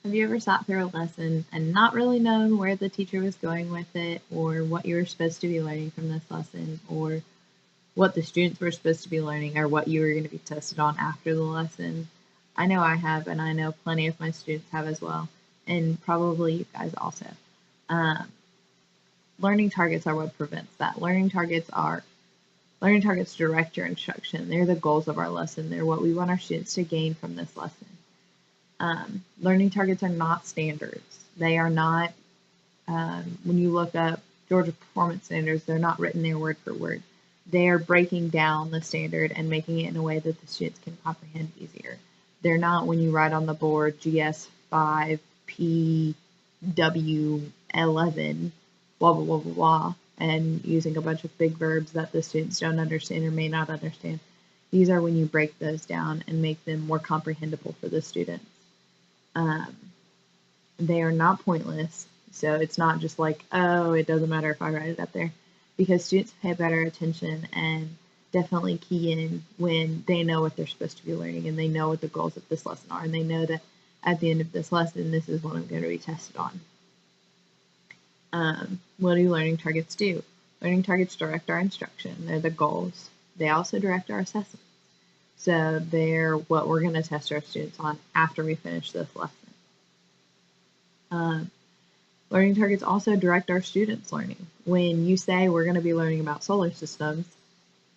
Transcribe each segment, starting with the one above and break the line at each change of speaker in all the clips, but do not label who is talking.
Have you ever sat through a lesson and not really known where the teacher was going with it, or what you were supposed to be learning from this lesson, or what the students were supposed to be learning, or what you were going to be tested on after the lesson? I know I have, and I know plenty of my students have as well, and probably you guys also. Um, Learning targets are what prevents that. Learning targets direct your instruction. They're the goals of our lesson. They're what we want our students to gain from this lesson. Learning targets are not standards. They are not, when you look up Georgia Performance Standards, they're not written there word for word. They are breaking down the standard and making it in a way that the students can comprehend easier. They're not when you write on the board GS5, PW11, blah, blah, blah, blah, blah, and using a bunch of big verbs that the students don't understand or may not understand. These are when you break those down and make them more comprehensible for the students. They are not pointless, so it's not just like, oh, it doesn't matter if I write it up there, because students pay better attention and definitely key in when they know what they're supposed to be learning and they know what the goals of this lesson are, and they know that at the end of this lesson, this is what I'm going to be tested on. What do learning targets do? Learning targets direct our instruction. They're the goals. They also direct our assessments. So they're what we're going to test our students on after we finish this lesson. Learning targets also direct our students' learning. When you say we're going to be learning about solar systems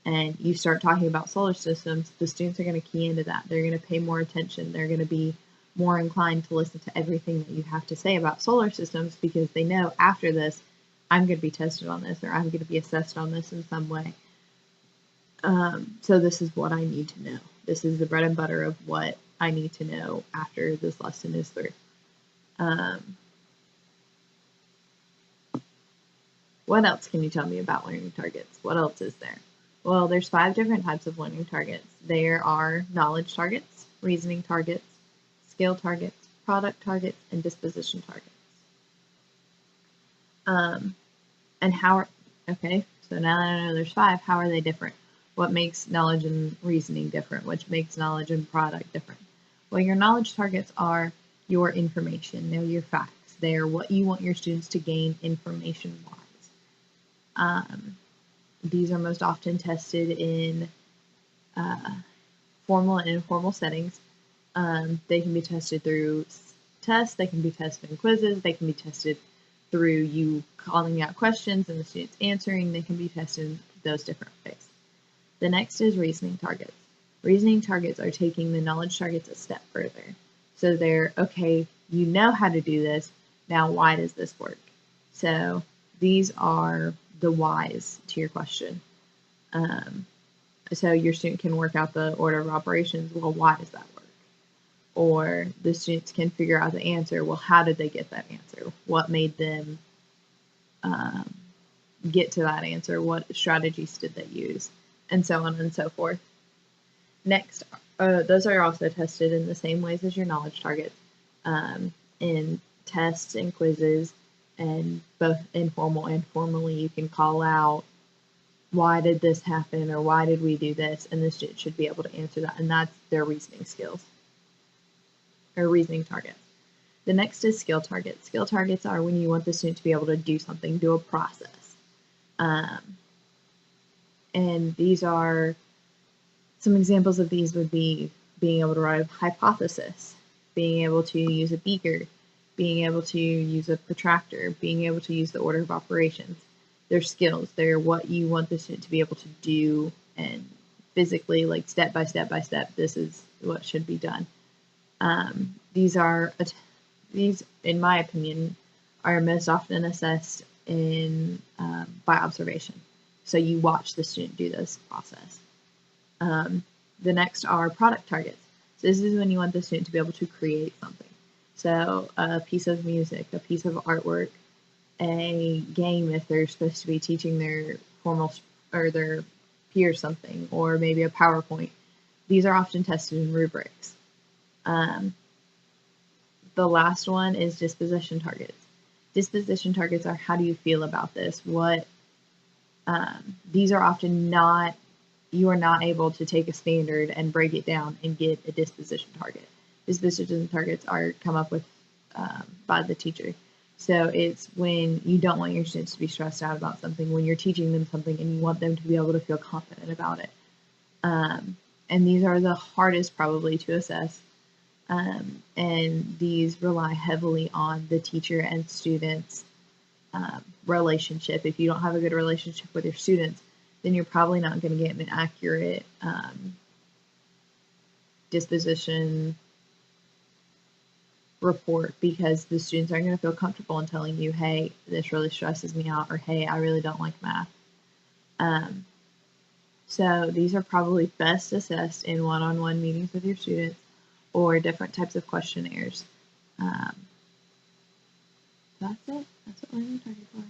and you start talking about solar systems, the students are going to key into that. They're going to pay more attention. They're going to be more inclined to listen to everything that you have to say about solar systems, because they know after this, I'm going to be tested on this, or I'm going to be assessed on this in some way. So this is what I need to know. This is the bread and butter of what I need to know after this lesson is through. What else can you tell me about learning targets? What else is there? Well, there's 5 different types of learning targets. There are knowledge targets, reasoning targets, skill targets, product targets, and disposition targets. Okay, so now that I know there's 5, how are they different? What makes knowledge and reasoning different? Which makes knowledge and product different? Well, your knowledge targets are your information. They're your facts. They're what you want your students to gain information-wise. These are most often tested in formal and informal settings. They can be tested through tests. They can be tested in quizzes. They can be tested through you calling out questions and the students answering. They can be tested in those different ways. The next is reasoning targets. Reasoning targets are taking the knowledge targets a step further. So they're, okay, you know how to do this. Now, why does this work? So these are the whys to your question. So your student can work out the order of operations. Well, why does that work? Or the students can figure out the answer. Well, how did they get that answer? What made them get to that answer? What strategies did they use? And so on and so forth. Next, those are also tested in the same ways as your knowledge targets, in tests and quizzes, and both informal and formally you can call out, why did this happen, or why did we do this, and the student should be able to answer that, and that's their reasoning skills, or reasoning targets. The next is skill targets. Skill targets are when you want the student to be able to do something, do a process. And these are, some examples of these would be being able to write a hypothesis, being able to use a beaker, being able to use a protractor, being able to use the order of operations. They're skills. They're what you want the student to be able to do, and physically, like step by step by step, this is what should be done. These, in my opinion, are most often assessed in by observation. So you watch the student do this process. The next are product targets. So this is when you want the student to be able to create something. So a piece of music, a piece of artwork, a game if they're supposed to be teaching their formal or their peers something, or maybe a PowerPoint. These are often tested in rubrics. The last one is disposition targets. Disposition targets are, how do you feel about this? These are often not, you are not able to take a standard and break it down and get a disposition target. Disposition targets are come up with by the teacher. So it's when you don't want your students to be stressed out about something, when you're teaching them something and you want them to be able to feel confident about it. And these are the hardest probably to assess. And these rely heavily on the teacher and students relationship. If you don't have a good relationship with your students, then you're probably not going to get an accurate disposition report, because the students aren't going to feel comfortable in telling you, hey, this really stresses me out, or hey, I really don't like math. So these are probably best assessed in one-on-one meetings with your students or different types of questionnaires. That's it. That's what learning target for.